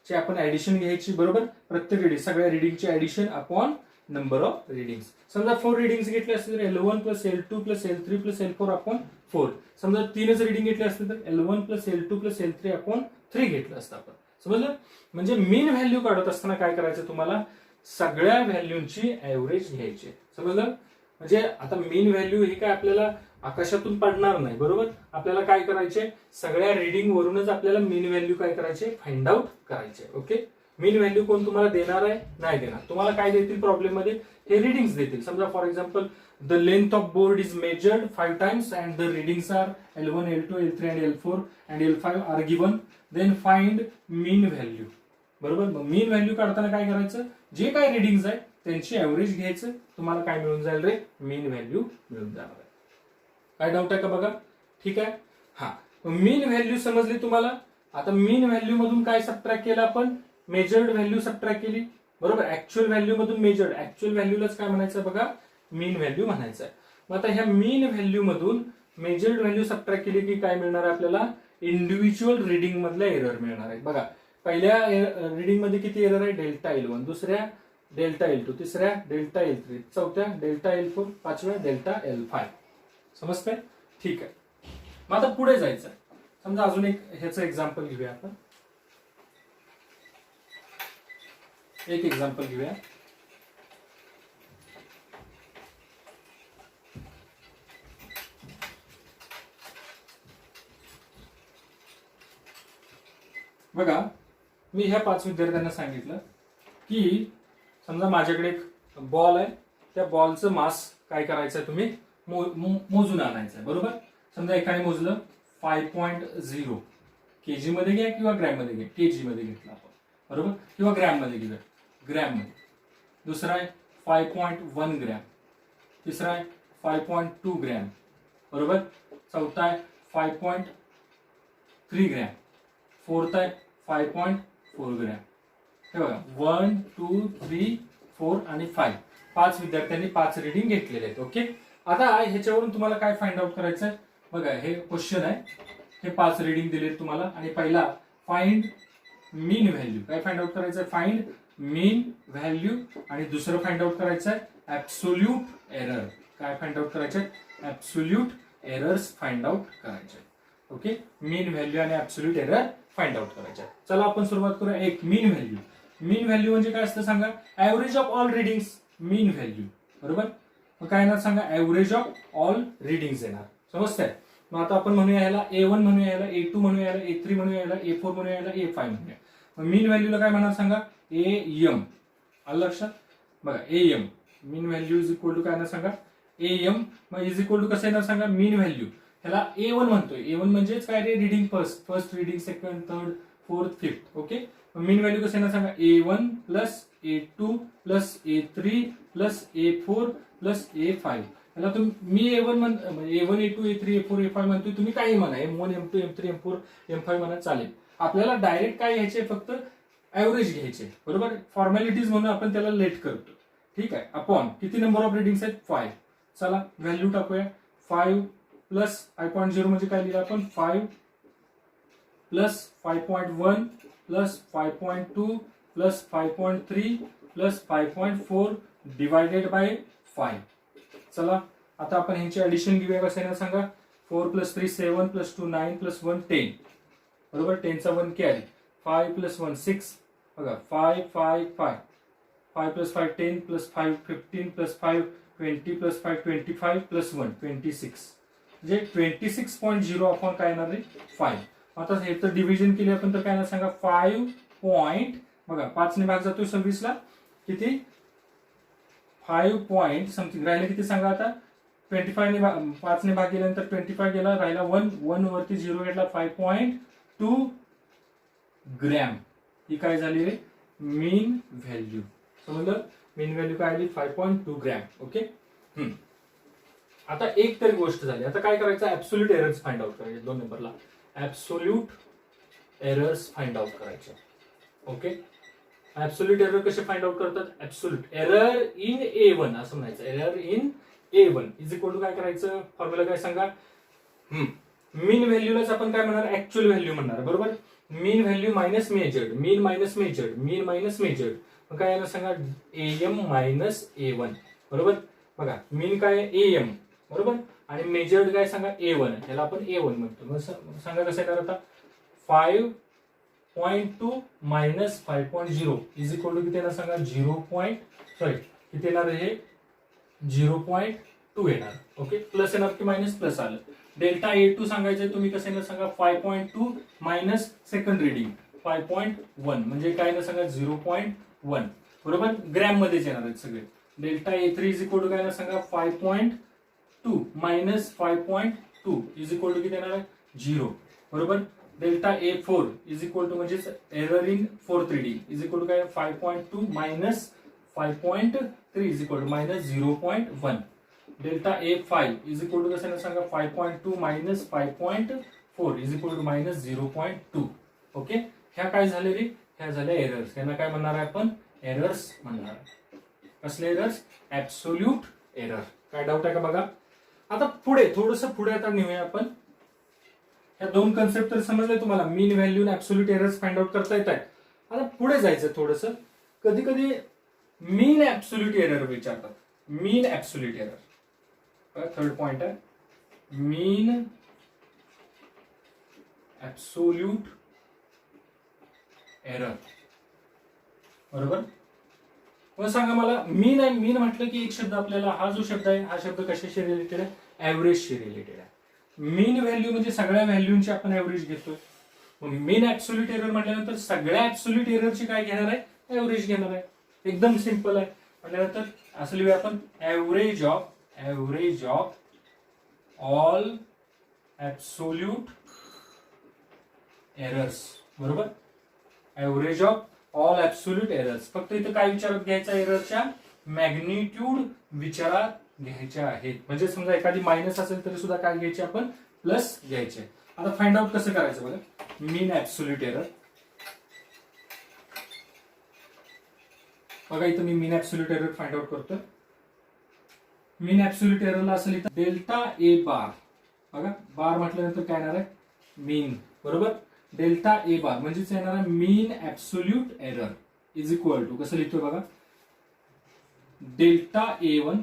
ची आपण ऍडिशन घ्यायची, बरोबर. प्रत्येक रीडिंग सगळ्या रीडिंगची addition upon number of readings. समजा 4 रीडिंग्स घेतले असतील तर L1 plus L2 plus L3 plus L4 upon 4. समजा 3च रीडिंग घेतले असतील तर L1 plus L2 plus L3 upon 3 घेतलं असतं आपण. समजलं? म्हणजे मीन व्हॅल्यू काढत असताना काय करायचं तुम्हाला, सगळ्या व्हॅल्यूंची ऍव्हरेज घ्यायची. समजलं? म्हणजे आता मीन व्हॅल्यू हे काय आपल्याला आकाशातून पडणार नाही, बरोबर. आपल्याला काय करायचे, सगळ्या रीडिंग वरूनच आपल्याला मीन व्हॅल्यू काय करायचे, फाइंड आउट करायचे. ओके. मीन व्हॅल्यू कोण तुम्हाला देणार आहे, नाही देणार. तुम्हाला काय देतील प्रॉब्लेम मध्ये, हे रीडिंग्स देतील. समजा for example the length of board is measured 5 times and the readings are L1, L2, L3 and L4 and L5 are given, then find mean value. बरोबर. मग मीन व्हॅल्यू काढताना काय करायचं, जे काय रीडिंग्स आहे त्यांची ऍव्हरेज घ्यायचं. तुम्हाला काय मिळून जाईल रे, मीन व्हॅल्यू मिळून जाणार आहे. काय डाऊट आहे का बघा. ठीक आहे. हा, मीन व्हॅल्यू समजली तुम्हाला. आता मीन व्हॅल्यू मधून काय सबट्रॅक्ट केलं आपण, मेजर्ड व्हॅल्यू सबट्रॅक्ट केली. बरोबर. ऍक्च्युअल व्हॅल्यू मधून मेजर्ड, ऍक्च्युअल व्हॅल्यूलाच काय म्हणायचं बघा, मीन व्हॅल्यू म्हणायचं आहे. मग आता ह्या मीन व्हॅल्यू मधून मेजर्ड व्हॅल्यू सबट्रॅक्ट केली की काय मिळणार आहे आपल्याला, इंडिव्हिज्युअल रीडिंग मधला एरर मिळणार आहे. बघा, पहिल्या रीडिंग मध्ये किती एरर आहे, डेल्टा L1, दुसऱ्या डेल्टा L2, तिसऱ्या डेल्टा L3, चौथ्या डेल्टा L4, पाचव्या डेल्टा L5. समजतंय? ठीक आहे. मग आता पुढे जायचं. समजा अजून एक ह्याचं एक्झाम्पल घेऊया आपण. एक एक्झाम्पल घेऊया. बघा, मी ह्या 5 विद्यार्थ्यांना सांगितलं की समजा माझ्याकडे एक बॉल आहे, त्या बॉलचं मास काय करायचं, तुम्ही मोजून आणायचं. बरोबर. समजा एकाने मोजलं 5.0 kg मध्ये घ्या किंवा ग्रॅम मध्ये घ्या, kg मध्ये घेतलं आपण. बरोबर. किंवा ग्रॅम मध्ये घेऊया, ग्रॅम मध्ये. दुसरा आहे 5.1 ग्रॅम, तिसरा आहे 5.2 ग्रॅम. बरोबर. चौथा आहे 5.3 ग्रॅम, फोर्थ आहे 5.4 ग्रॅम. हे बघा, 1, 2, 3, 4 आणि 5. 5 विद्यार्थ्यांनी 5 रीडिंग घेतलेले आहेत. ओके. आता ह्याच्यावरून तुम्हाला काय फाइंड आउट करायचं आहे बघा, हे क्वेश्चन आहे. हे 5 रीडिंग दिले तुम्हाला आणि पहिला फाइंड मीन व्हॅल्यू. काय फाइंड आउट करायचं आहे, फाइंड मीन व्हॅल्यू. आणि दुसरं फाइंड आउट करायचं आहे ऍब्सोल्यूट एरर. काय फाइंड आउट करायचं आहे, ऍब्सोल्यूट एरर्स फाइंड आउट करायचे. ओके. मीन व्हॅल्यू आणि ऍब्सोल्यूट एरर फाइंड आउट करायचे. चला आपण सुरुवात करूया. एक मीन व्हॅल्यू. मीन व्हॅल्यू म्हणजे काय असतं सांगा, average of all readings. Mean value. बरोबर. मग काय येणार सांगा, ऍव्हरेज ऑफ ऑल रीडिंग्स येणार. समजतंय? मग आता आपण म्हणूया याला A1 म्हणूया, याला A2 म्हणूया, याला A3 म्हणूया, याला A4 म्हणूया, याला A5 म्हणूया. मग मीन व्हॅल्यूला काय म्हणणार सांगा, AM. आलं लक्षात? बघा, AM mean value is equal to काय येणार सांगा, AM. मग इज इक्वल टू कसं येणार सांगा, मीन व्हॅल्यू. ह्याला A1 म्हणतोय. A1 म्हणजेच काय रे, reading first reading, second, third, fourth, fifth. Okay. Mean value कसं येणार सांगा, A1 plus A2 plus A3 plus A4 plus A5. याला तुम्ही मी A1 A1 A2 A3 A4 A5 म्हणतोय, तुम्ही काही म्हणा, M1 M2 M3 M4 M5 म्हणा, चालेल. आपल्याला डायरेक्ट काय घ्यायचे, फक्त ऍव्हरेज घ्यायचे. बरोबर. फॉर्मॅलिटीज म्हणून आपण त्याला लेट करतो. ठीक आहे. अपॉन किती नंबर ऑफ रीडिंग्स आहेत, 5. चला व्हॅल्यू टाकूया. 5 प्लस 5.0 म्हणजे काय लिहिलं आपण, 5 plus 5.1 plus 5.2 plus 5.3 plus 5.4 divided by 5. चला आता आपण ह्यांची ऍडिशन घेऊया. कसं येणार सांगा, 4 प्लस 3 7 प्लस 2 9 प्लस 1 10. बरोबर. 10 चा 1 कॅरी. 5 प्लस 1 6. बघा, 5 5 5. 5 plus 5 10 plus 5 15 plus 5 20 plus 5 25 plus 1 26. म्हणजे 26.0 आपण काय येणार आहे, 5. आता हे तर डिव्हिजन केले आपण तर काय येणार सांगा, 5 पॉइंट. बघा, 5 ने भाग जातोय 26 ला, किती 5 पॉइंट समथिंग. राहिलं किती सांगा आता, 25 ने 5 ने भाग केल्यानंतर 25 गेला, राहिला 1. 1 वरती 0 घेतला, 5.2 ग्रॅम. ही काय झाली रे, मीन व्हॅल्यू. समजलं? मीन व्हॅल्यू काय आली, 5.2 ग्रॅम. ओके. आता एक तरी गोष्ट झाली. आता काय करायचं, ऍब्सोल्यूट एरर्स फाइंड आउट करायचे. 2 नंबरला ऍब्सोल्यूट एरर्स फाइंड आउट करायचे. ओके. ऍब्सोल्यूट एरर कसे फाइंड आउट करतात, ऍब्सोल्यूट एरर इन A1 असं म्हणायचं. Error in A1 is equal to काय करायचं, फॉर्म्युला काय सांगा, मीन व्हॅल्यूलाच आपण काय म्हणणार, ऍक्च्युअल व्हॅल्यू म्हणणार. बरोबर. मीन व्हॅल्यू मायनस मेजर्ड, मीन मायनस मेजर्ड, मीन मायनस मेजर्ड. मग काय येणार सांगा, AM मायनस A1. बरोबर. बघा मीन काय AM बरोबर, आणि मेजर्ड काय सांगा A1, याला आपण A1 म्हणतो. मग सांगा कसं येणार आता, 5.2 मायनस 5.0 इज इक्वल टू किती येणार सांगा, 0. किती येणार हे 0.2 येणार. ओके, प्लस येणार की मायनस, प्लस आलं. डेल्टा A2 सांगायचं तुम्ही कसं येणार सांगा, 5.2 मायनस सेकंड रिडिंग 5.1 म्हणजे काय येणार सांगा 0.1. बरोबर, ग्रॅम मध्येच येणार आहेत सगळे. Delta A3 is equal to काय येणार सांगा, 5.2 मायनस 5.2 इज इक्वल टू किती येणार आहे 0. बरोबर. Delta A4 is equal to म्हणजेच error in fourth reading is equal to काय 5.2 minus 5.3 is equal to minus 0.1. Delta A5 is equal to कसं सांगा, 5.2 minus 5.4 is equal to minus 0.2. Okay, ह्या काय झाले रे, ह्या झाल्या एरर्स. यांना काय म्हणणार आहे आपण, एरर्स म्हणणार. कसले एरर्स, ऍब्सोल्यूट एरर. काय डाऊट आहे का बघा. आता पुढे थोडंसं पुढे आता नेऊया आपण. ह्या दोन कन्सेप्ट तर समजले तुम्हाला, मीन व्हॅल्यू आणि ऍब्सोल्यूट एरर्स फाइंड आउट करता येत आहे. आता पुढे जायचं थोडंसं. कधी कधी मीन ऍब्सोल्यूट एरर विचारतात. मीन ऍब्सोल्यूट एरर, थर्ड पॉइंट आहे, मीन ऍब्सोल्यूट एरर. बरोबर. मग सांगा मला, मीन आहे, मीन म्हटलं की एक शब्द आपल्याला, हा जो शब्द आहे हा शब्द कशाशी रिलेटेड आहे, ऍव्हरेजशी रिलेटेड आहे. मीन व्हॅल्यू म्हणजे सगळ्या व्हॅल्यूची आपण ऍव्हरेज घेतोय. मग मीन ऍब्सोल्यूट एरर म्हटल्यानंतर सगळ्या ऍब्सोल्यूट एररची काय घेणार आहे, ऍव्हरेज घेणार आहे. एकदम सिंपल आहे. म्हटल्यानंतर असं लिहूया आपण, average of all absolute errors. बरोबर, average of all absolute errors. फक्त इथं काय विचारात घ्यायचा, एररच्या मॅग्निट्यूड विचारात घ्यायच्या आहेत. म्हणजे समजा एखादी मायनस असेल तरी सुद्धा काय घ्यायचे आपण, प्लस घ्यायचे. आता फाइंड आउट कसं करायचं बघा, मीन ऍब्सोल्यूट एरर. बघा इथं मी मीन ऍब्सोल्यूट एरर फाइंड आउट करतो. मीन ऍब्सोल्यूट एररला असेल इथं डेल्टा A बार. बघा बार म्हटल्यानंतर काय येणार आहे, मीन. बरोबर. डेल्टा A बार म्हणजेच येणार आहे mean absolute error is equal to कसं लिहितोय बघा, डेल्टा A1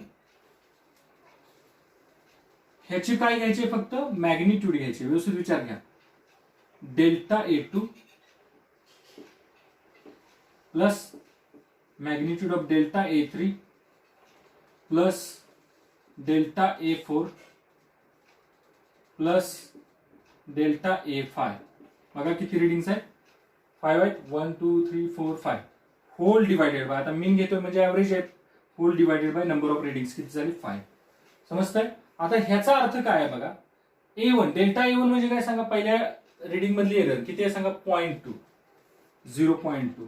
ह्याची काय घ्यायचे, फक्त मॅग्निट्यूड घ्यायचे. व्यवस्थित विचार घ्या. Delta A2 plus magnitude of delta A3 plus delta A4 plus delta A5. बघा किती रिडिंग्स आहेत, 5 आहेत. 1 2 3 4 5 होल डिवायडेड बाय, आता मीन घेतोय म्हणजे ऍव्हरेज आहे, whole divided by number of readings किती झाली 5. समजतंय. आता ह्याचा अर्थ काय आहे बघा, A1 डेल्टा A1 म्हणजे काय सांगा, पहिल्या रिडिंग मधली एरर किती आहे सांगा, 0.2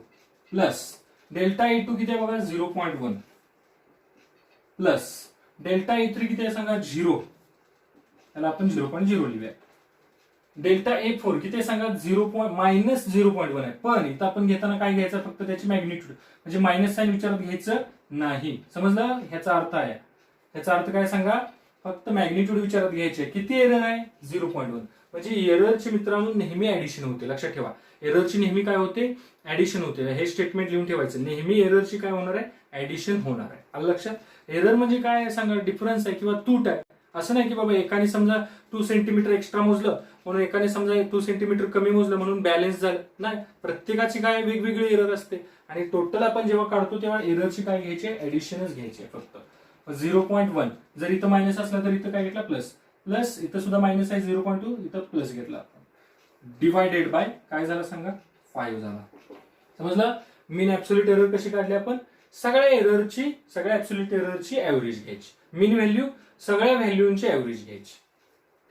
प्लस डेल्टा A2 किती आहे बघा 0.1 प्लस डेल्टा A3 किती आहे सांगा 0, त्याला आपण 0.0 लिहूया. डेल्टा A4 किती आहे सांगा मायनस 0.1 आहे. पण इथं आपण घेताना काय घ्यायचं, फक्त त्याची मॅग्निट्यूड, म्हणजे मायनस साइन विचारात घ्यायचं नाही. समजलं, ह्याचा अर्थ आहे. ह्याचा अर्थ काय सांगा, फक्त मॅग्निट्यूड विचारात घ्यायचे. किती एरर आहे 0.1. म्हणजे एररची मित्रांनो नेहमी ऍडिशन होते. लक्षात ठेवा, एररची नेहमी काय होते, ऍडिशन होते. हे स्टेटमेंट लिहून ठेवायचं, नेहमी एररची काय होणार आहे, ऍडिशन होणार आहे. आलं लक्षात. एरर म्हणजे काय सांगा, डिफरन्स आहे किंवा तूट आहे. असं नाही की बाबा एकाने समजा 2 सेंटीमीटर एक्स्ट्रा मोजलं म्हणून एकाने समजा 2 सेंटीमीटर कमी मोजलं म्हणून बॅलन्स झालं. नाही, प्रत्येकाची काय वेगवेगळी एरर असते. आणि टोटल आपण जेव्हा काढतो तेव्हा एररची काय घ्यायची, ऍडिशनच घ्यायची फक्त. 0.1 जर इथं मायनस असला तर इथं काय घेतला प्लस, प्लस इथं सुद्धा मायनस आहे 0.2, इथं प्लस घेतला आपण. डिवायडेड बाय काय झालं सांगा, 5 झाला. समजलं. मीन ऍब्सोल्यूट एरर कशी काढली आपण, सगळ्या ऍब्सोल्यूट एररची ऍव्हरेज घ्यायची. मीन व्हॅल्यू सगळ्या व्हॅल्यूची ऍव्हरेज घ्यायची.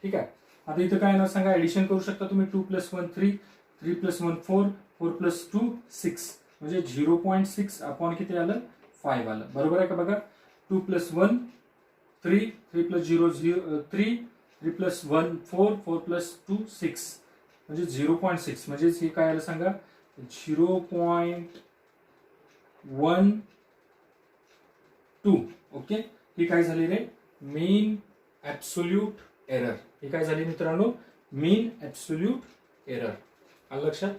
ठीक आहे. आता इथं काय येणार सांगा, ऍडिशन करू शकता तुम्ही. 2 + 1 3, 3 + 1 4, 4 + 2 6 म्हणजे 0.6 अपॉन किती आलं 5 आलं. बरोबर आहे का बघा. 2 + 1 3, 3 + 0 3, 3 + 1 4, 4 + 2 6 म्हणजे 0.6 म्हणजे हे काय आलं सांगा 0.12. ओके, ही काय झाली रे, मीन ऍब्सोल्यूट एरर. ही काय झाली मित्रांनो, मीन ऍब्सोल्यूट एरर. आलं लक्षात.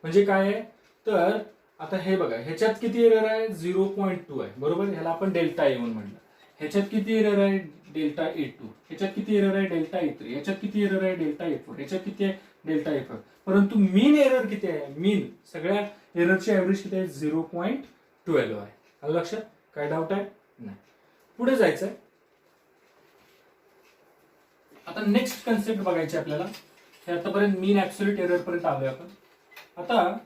म्हणजे काय आहे तर आता हे बघा, ह्याच्यात किती एरर आहे? 0.2 आहे, बरोबर. ह्याला आपण डेल्टा ए1 म्हणलं. ह्याच्यात किती एरर आहे? Delta A2. ह्याच्यात किती एरर आहे? Delta A3. ह्याच्यात किती एरर आहे? Delta A4. ह्याच्यात किती आहे? डेल्टा ए5. परंतु मीन एरर किती आहे? मीन सगळ्या एररची ऍव्हरेज किती आहे? 0.12 आहे. आलं लक्षात? काय डाऊट आहे? नाही. पुढे जायचंय. आता नेक्स्ट कन्सेप्ट बघायची आपल्याला. हे आतापर्यंत मीन ऍब्सोल्यूट एरर पर्यंत आलोय आपण. आता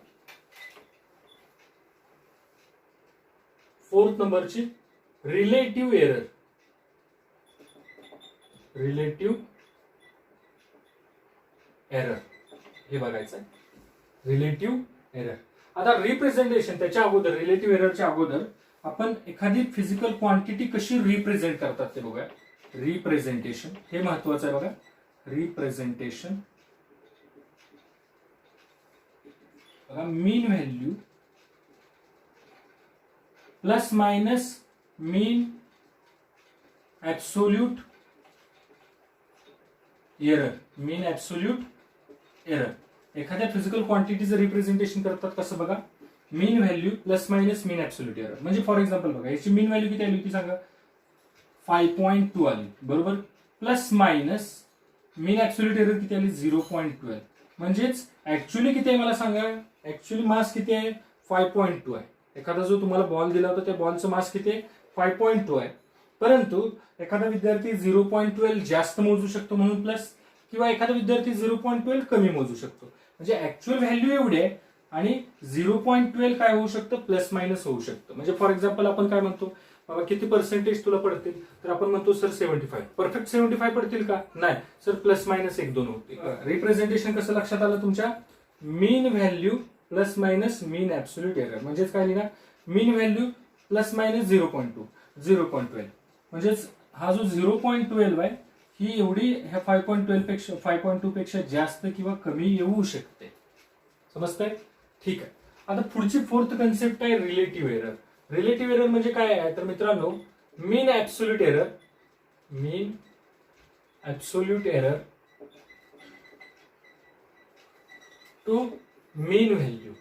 4th नंबरची रिलेटिव्ह एरर. रिलेटिव्ह एरर हे बघायचं आहे. Relative error. आता रिप्रेझेंटेशन त्याच्या अगोदर, रिलेटिव्ह एररच्या अगोदर आपण एखादी फिजिकल क्वांटिटी कशी रिप्रेझेंट करतात ते बघूया. रिप्रेझेंटेशन हे महत्वाचं आहे बघा. रिप्रेझेंटेशन बघा, मीन व्हॅल्यू प्लस मायनस मीन absolute error. Mean absolute error एखाद्या फिजिकल क्वांटिटीचं रिप्रेझेंटेशन करतात कसं बघा. मीन व्हॅल्यू प्लस मायनस मीन ऍब्सोल्यूट एरर. म्हणजे फॉर एक्झाम्पल बघा, याची मीन व्हॅल्यू किती आली होती सांगा? 5.2 आली, बरोबर. प्लस मायनस मीन ऍब्सोल्यूट एरर किती आली? 0.12. म्हणजेच ऍक्च्युअली किती आहे मला सांगा? ऍक्च्युअली मास किती आहे? 5.2 आहे. एखादा जो तुम्हाला बॉल दिला होता त्या बॉलचं मास किती आहे? 5.2 आहे. परंतु एखादा विद्यार्थी 0.12 जास्त मोजू शकतो म्हणून प्लस, किंवा एखादा विद्यार्थी 0.12 कमी मोजू शकतो. म्हणजे ऍक्च्युअल व्हॅल्यू एवढी आहे आणि 0.12 काय होऊ शकतं? प्लस मायनस होऊ शकतं. म्हणजे फॉर एक्झाम्पल आपण काय म्हणतो, बाबा किती पर्सेंटेज तुला पडतील? तर आपण म्हणतो सर 75. परफेक्ट 75 पडतील का? नाही सर, प्लस मायनस 1-2 होतील. रिप्रेझेंटेशन कसं लक्षात आलं तुमच्या? मीन व्हॅल्यू प्लस मायनस मीन ऍब्सोल्यूट एरर. म्हणजेच काय लिहिणार? मीन व्हॅल्यू प्लस मायनस 0.12. म्हणजेच हा जो 0.12 आहे ही एवढी ह्या 5.2 पेक्षा जास्त किंवा कमी येऊ शकते. समजतंय? ठीक आहे. आता पुढची 4th कन्सेप्ट आहे रिलेटिव्ह एरर. रिलेटिव्ह एरर म्हणजे काय आहे? तर मित्रांनो, mean absolute error, mean absolute error to mean value.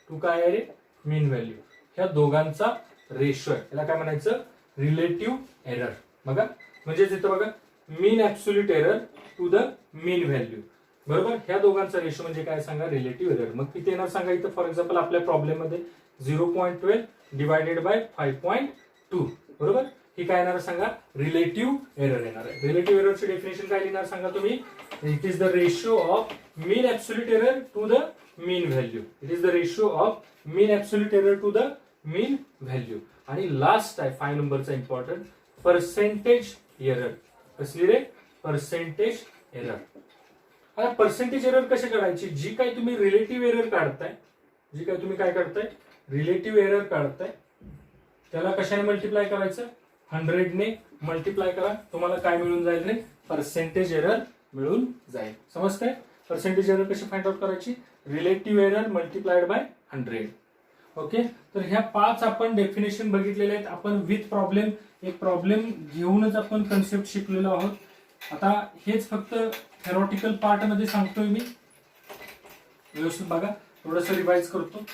To काय आहे रे? मीन व्हॅल्यू. ह्या दोघांचा रेशो आहे. याला काय म्हणायचं? Relative error. बघा, म्हणजे इथं बघा, mean absolute error to the mean value, बरोबर. ह्या दोघांचा रेशो म्हणजे काय सांगा? Relative error. मग किती येणार सांगा? इथं फॉर एक्झाम्पल आपल्या प्रॉब्लेम मध्ये 0.12 डिवायडेड बाय 5.2, बरोबर. ही काय येणार सांगा? रिलेटिव्ह एरर येणार आहे. रिलेटिव्ह एररची डेफिनेशन काय लिहिणार सांगा तुम्ही? It is the ratio of mean absolute error to the mean value. It is the ratio of mean absolute error to the mean value. आणि लास्ट आहे 5 नंबरचा इम्पॉर्टंट, पर्सेंटेज एरर. कसली रे? Percentage error. आता पर्सेंटेज एरर कशी काढायची? जी काय तुम्ही रिलेटिव्ह एरर काढताय, जी काय तुम्ही काय काढताय? रिलेटिव्ह एरर काढताय, त्याला कशाने मल्टिप्लाय करायचं? 100 ने मल्टिप्लाय करा. तुम्हाला काय मिळून जाईल रे? पर्सेंटेज एरर मिळून जाईल. समजतंय? पर्सेंटेज एरर कशी फाइंड आउट करायची? Relative error multiplied by 100. Okay. तर ह्या 5 आपण डेफिनेशन बघितलेले आहेत. आपण विथ प्रॉब्लेम, एक प्रॉब्लेम घेऊनच आपण कन्सेप्ट शिकलेलो आहोत. आता हेच फक्त थेरॉटिकल पार्ट मध्ये सांगतोय मी. व्यवस्थित बघा, थोडस रिवाइज करतो.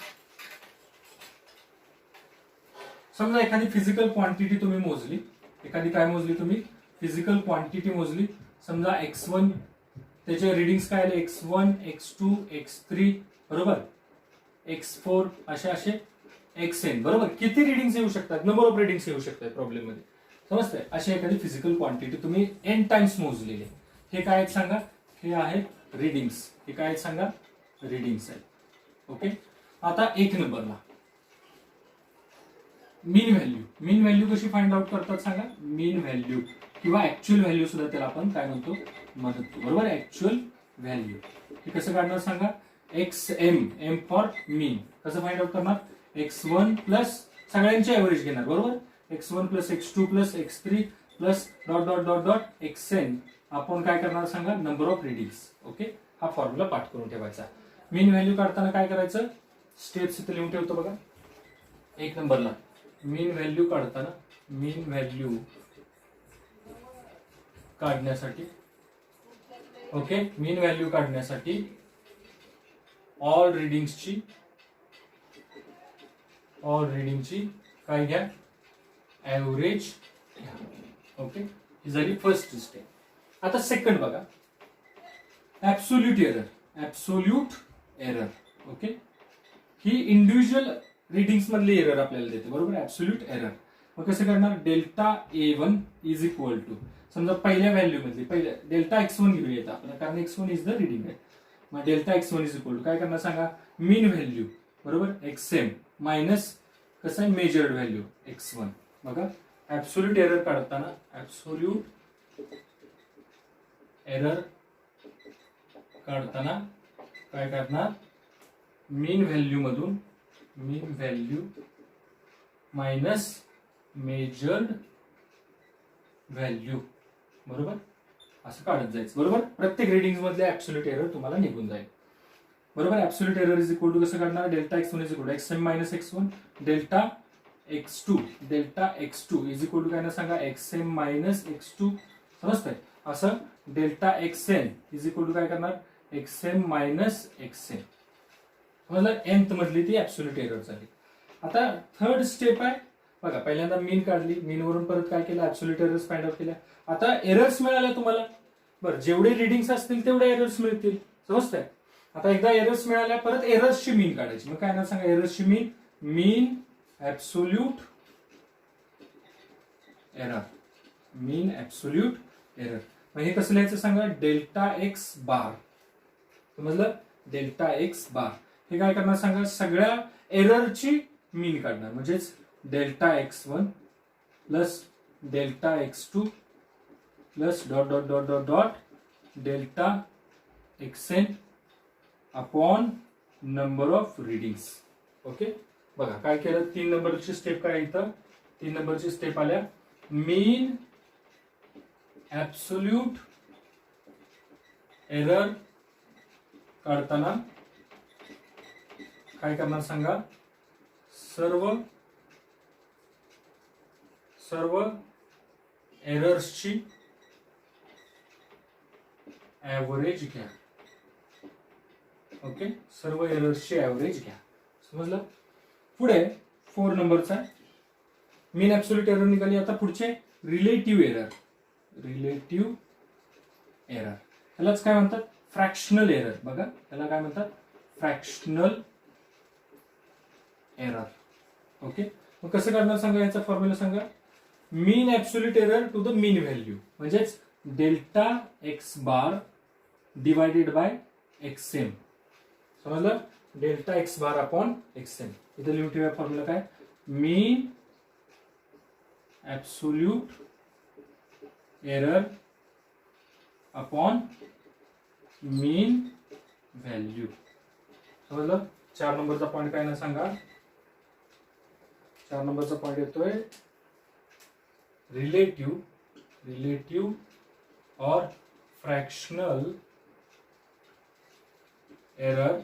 समजा एखादी फिजिकल क्वांटिटी तुम्ही मोजली. एखादी काय मोजली तुम्ही? फिजिकल क्वांटिटी मोजली. समजा x1, त्याचे रिडिंग्स काय आले? x1, x2, x3, बरोबर. x4 असे xn, बरोबर. किती रिडिंग्स येऊ शकतात? नंबर ऑफ रिडिंग्स येऊ शकतात प्रॉब्लेम मध्ये. समजतंय? अशी एखादी फिजिकल क्वांटिटी तुम्ही n टाइम्स मोजलेली. हे काय आहेत सांगा? हे आहेत रिडिंग्स. हे काय आहेत सांगा? रिडिंग्स आहेत. ओके. आता 1 नंबरला मीन व्हॅल्यू. मीन व्हॅल्यू कशी फाइंड आउट करतात सांगा? मीन व्हॅल्यू किंवा ऍक्च्युअल व्हॅल्यू सुद्धा त्याला आपण काय म्हणतो? म्हणतो, बरोबर. ऍक्च्युअल व्हॅल्यू हे कसं काढणार सांगा? XM, M फॉर मीन. कसं फाइंड आउट करणार? x1 प्लस सगळ्यांचे एव्हरेज घेणार, बरोबर. x1 plus x2 plus x3 plus dot dot dot dot xn आपण काय करणार सांगा? Number of readings. ओके. हा फॉर्म्युला पाठ करून ठेवायचा. मीन व्हॅल्यू काढताना काय करायचं? स्टेप्स इथे लिहून ठेवतो बघा. 1 नंबरला मीन व्हॅल्यू काढताना, मीन व्हॅल्यू काढण्यासाठी, ओके, मीन व्हॅल्यू काढण्यासाठी ऑल रिडिंग्सची ऑल रिडिंगची काय घ्या, ऍव्हरेज घ्या. ओके, ही झाली फर्स्ट स्टेप. आता सेकंड बघा, absolute error. Absolute error, okay, ही इंडिव्हिज्युअल रिडिंग्स मधली एरर आपल्याला देते, बरोबर. ऍब्सोल्यूट एरर मग कसं करणार, delta A1 is equal to, समजा पहिल्या व्हॅल्यू मधली पहिल्या डेल्टा x1 घेऊया आपण, कारण x1 इज द रिडिंग आहे. मग delta x1 is equal to काय करणार सांगा, मीन व्हॅल्यू, बरोबर, xm मायनस कसं आहे मेजर्ड व्हॅल्यू x1. बघा ऍब्सोल्यूट एरर काढताना, ऍब्सोल्यूट एरर काढताना काय करणार, मीन व्हॅल्यू मधून मीन व्हॅल्यू मायनस मेजर्ड व्हॅल्यू, बरोबर, असं काढत जायचं, बरोबर. प्रत्येक रिडिंग मधले ऍब्सोल्यूट एरर तुम्हाला निघून जाईल, बरोबर. Absolute error is equal to कसं काढणार, delta x1 is equal to xm minus x1 delta x2 is equal to काय ना सांगा, xm मायनस x2, समजतंय. असं delta xn is equal to काय करणार, xm मायनस xn. समजलं, nth मधली ती ऍब्सोल्यूट एरर झाली. आता थर्ड स्टेप आहे बघा, पहिल्यांदा मीन काढली, मीन वरून परत काय केलं, ऍब्सोल्यूट एरर्स फाइंड आउट केल्या. आता एरर्स मिळाल्या तुम्हाला, बरं, जेवढे रिडिंग्स असतील तेवढे एरर्स मिळतील, समजतंय. आता एकदा एरर्स मिळाल्या, परत एरर्सची मीन काढायची. मग काय ना सांगा, एरर्सची मीन absolute error, mean absolute error. मग हे कसं लिहायचं सांगा, डेल्टा एक्स बार, समजलं, डेल्टा एक्स बार. हे काय करणार सांगा, सगळ्या एररची मीन काढणार, म्हणजेच delta x1 plus delta x2 plus dot dot dot dot dot delta xn upon number of readings. Okay, बघा काय केलं, 3 नंबरची स्टेप काय इथं, 3 नंबरची स्टेप आल्या, मीन ऍब्सोल्यूट एरर काढताना काय करणार सांगा, सर्व एरर्सची ऍव्हरेज घ्या. ओके, सर्व एरर्सची ऍव्हरेज घ्या, समजलं. पुढे 4 नंबरचा मीन ऍब्सोल्यूट एरर निघाली. आता पुढचे रिलेटिव्ह एरर. रिलेटिव्ह एरर यालाच काय म्हणतात, फ्रॅक्शनल एरर. बघा याला काय म्हणतात, फ्रॅक्शनल एरर. ओके, मग कसं करणार सांगा, याचा फॉर्म्युला सांगा, mean absolute error to the mean value, म्हणजेच delta X bar divided by XM. समजलं, delta X bar upon XM. इथं लिहून ठेवूया फॉर्म्युला काय, mean absolute error upon mean value. समजलं. 4 नंबरचा पॉईंट काय ना सांगा, 4 नंबरचा पॉईंट येतोय रिलेटिव्ह और फ्रॅक्शनल एरर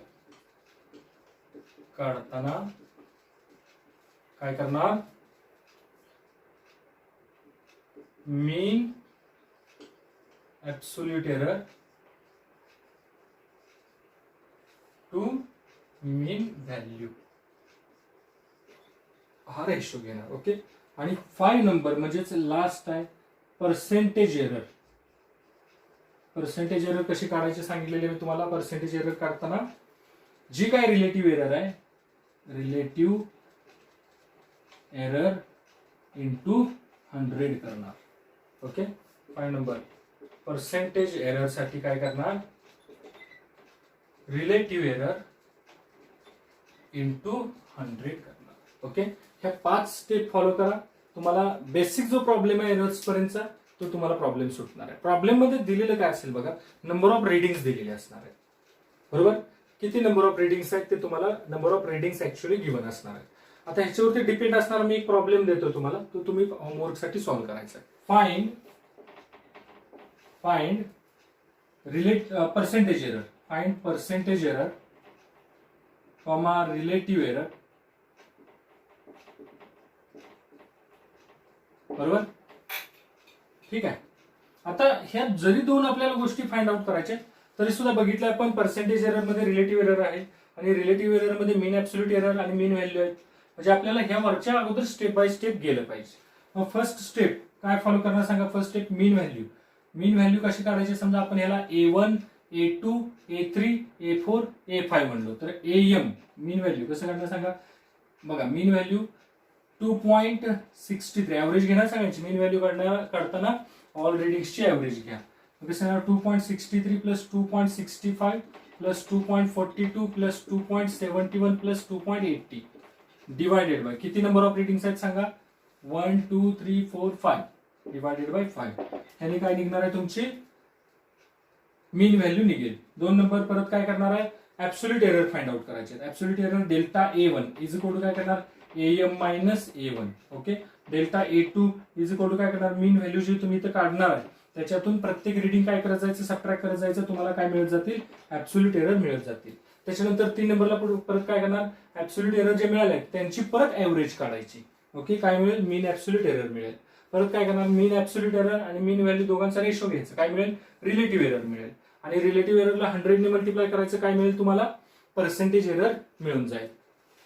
काढताना काय करणार, mean absolute error to mean value हा रेशो घेणार. ओके, आणि 5 नंबर म्हणजेच लास्ट आहे पर्सेंटेज एरर. पर्सेंटेज एरर कशी काढायची सांगितलेली मी तुम्हाला. पर्सेंटेज एरर काढताना जी काय रिलेटिव्ह एरर आहे, रिलेटिव्ह एरर इंटू 100 करणार. ओके, 5 नंबर पर्सेंटेज एरर साठी काय करणार, रिलेटिव्ह एरर इंटू 100 करणार. ओके, ह्या 5 स्टेप फॉलो करा. तुम्हाला बेसिक जो प्रॉब्लेम आहे एरर्स पर्यंतचा तो तुम्हाला प्रॉब्लेम सुटणार आहे. प्रॉब्लेम मध्ये दिलेलं काय असेल बघा, नंबर ऑफ रिडिंग्स दिलेले असणार आहे, बरोबर. किती नंबर ऑफ रिडिंग्स आहेत ते तुम्हाला number of readings actually given असणार आहे. आता ह्याच्यावरती डिपेंड असणार मी एक प्रॉब्लेम देतो तुम्हाला, तो तुम्ही होमवर्क साठी सॉल्व्ह करायचा आहे. Find percentage error. Find percentage error comma relative error, बरोबर. ठीक आहे. आता ह्या जरी 2 आपल्याला गोष्टी फाइंड आउट करायच्या तरी सुद्धा बघितलं आपण पर्सेंटेज एरर मध्ये रिलेटिव्ह एरर आहे आणि रिलेटिव्ह एरर मध्ये मीन ऍब्सोल्यूट एरर आणि मीन व्हॅल्यू आहे. म्हणजे आपल्याला ह्या वरच्या अगोदर स्टेप बाय स्टेप गेलं पाहिजे. मग फर्स्ट स्टेप काय फॉलो करणार सांगा. फर्स्ट स्टेप मीन व्हॅल्यू. मीन व्हॅल्यू कशी काढायची. समजा आपण ह्याला A1 A2 A3 A4 A5 म्हणलो तर AM मीन व्हॅल्यू कसं काढणार सांगा. बघा मीन व्हॅल्यू 2.63 ऍव्हरेज घेणार सगळ्यांची. मीन व्हॅल्यू काढताना ऑल रिडिंग्सची ऍव्हरेज घ्या. कसं येणार 2.63 plus 2.65 plus 2.42 plus 2.71 plus 2.80 divided by किती नंबर ऑफ रिडिंग्स आहेत सांगा. 1 2 3 4 5 डिवायडेड बाय 5. याने काय निघणार आहे तुमची मीन व्हॅल्यू निघेल. 2 नंबर परत काय करणार आहे. ऍब्सोल्यूट एरर फाइंड आउट करायचे. Absolute error delta A1 is equal to काय करणार AM minus A1. Okay. Delta A2 is equal to काय करणार मीन व्हॅल्यू जी तुम्ही इथं काढणार आहे त्याच्यातून प्रत्येक रिडिंग काय करत जायचं सबट्रॅक्ट करत जायचं. तुम्हाला काय मिळत जातील ऍब्सोल्यूट एरर मिळत जातील. त्याच्यानंतर 3 नंबरला परत काय करणार ऍब्सोल्यूट एरर जे मिळाले त्यांची परत ऍव्हरेज काढायची. ओके. काय मिळेल मीन ऍब्सोल्यूट एरर मिळेल. परत काय करणार मीन ऍब्सोल्यूट एरर आणि मीन व्हॅल्यू दोघांचा रेशो घ्यायचा. काय मिळेल रिलेटिव्ह एरर मिळेल. आणि रिलेटिव्ह एररला 100 ने मल्टिप्लाय करायचं. काय मिळेल तुम्हाला पर्सेंटेज एरर मिळून जाईल.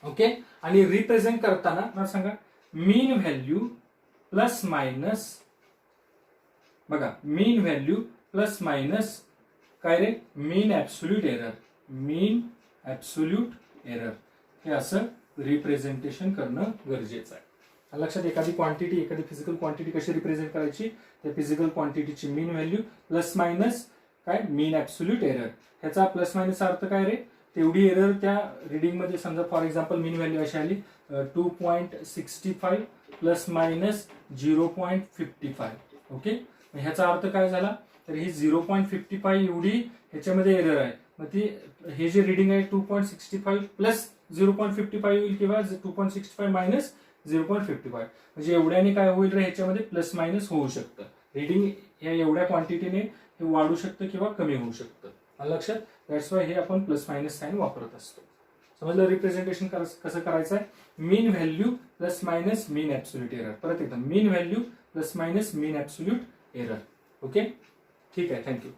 ओके. आणि रिप्रेझेंट करताना सांगा मीन व्हॅल्यू प्लस मायनस. बघा मीन व्हॅल्यू प्लस मायनस काय रे मीन absolute error. Mean absolute error हे असं रिप्रेझेंटेशन करणं गरजेचं आहे. लक्षात एखादी क्वांटिटी एखादी फिजिकल क्वांटिटी कशी रिप्रेझेंट करायची. त्या फिजिकल क्वांटिटीची मीन व्हॅल्यू प्लस मायनस काय मीन ऍब्सोल्यूट एरर. ह्याचा प्लस मायनस अर्थ काय रे तेवढी एरर त्या रिडिंग मध्ये समजा फॉर एक्झाम्पल मीन व्हॅल्यू अशी आली 2.65 प्लस मायनस 0.55. ओके. ह्याचा अर्थ काय झाला तर ही 0.55 एवढी ह्याच्यामध्ये एरर आहे. मग ती हे जे रिडिंग आहे 2.65 प्लस 0.55 होईल किंवा 2.65 मायनस 0.55 म्हणजे एवढ्याने काय होईल रे ह्याच्यामध्ये प्लस मायनस होऊ शकतं. रिडिंग या एवढ्या क्वांटिटीने हे वाढू शकतं किंवा कमी होऊ शकतं. लक्षात. दॅट्स वाय हे आपण प्लस मायनस साइन वापरत असतो. समजलं रिप्रेझेंटेशन कसं करायचं आहे. मीन व्हॅल्यू प्लस मायनस मीन ऍब्सोल्यूट एरर. परत एकदा मीन व्हॅल्यू प्लस मायनस मीन ऍब्सोल्यूट एरर. ओके. ठीक आहे. थँक्यू.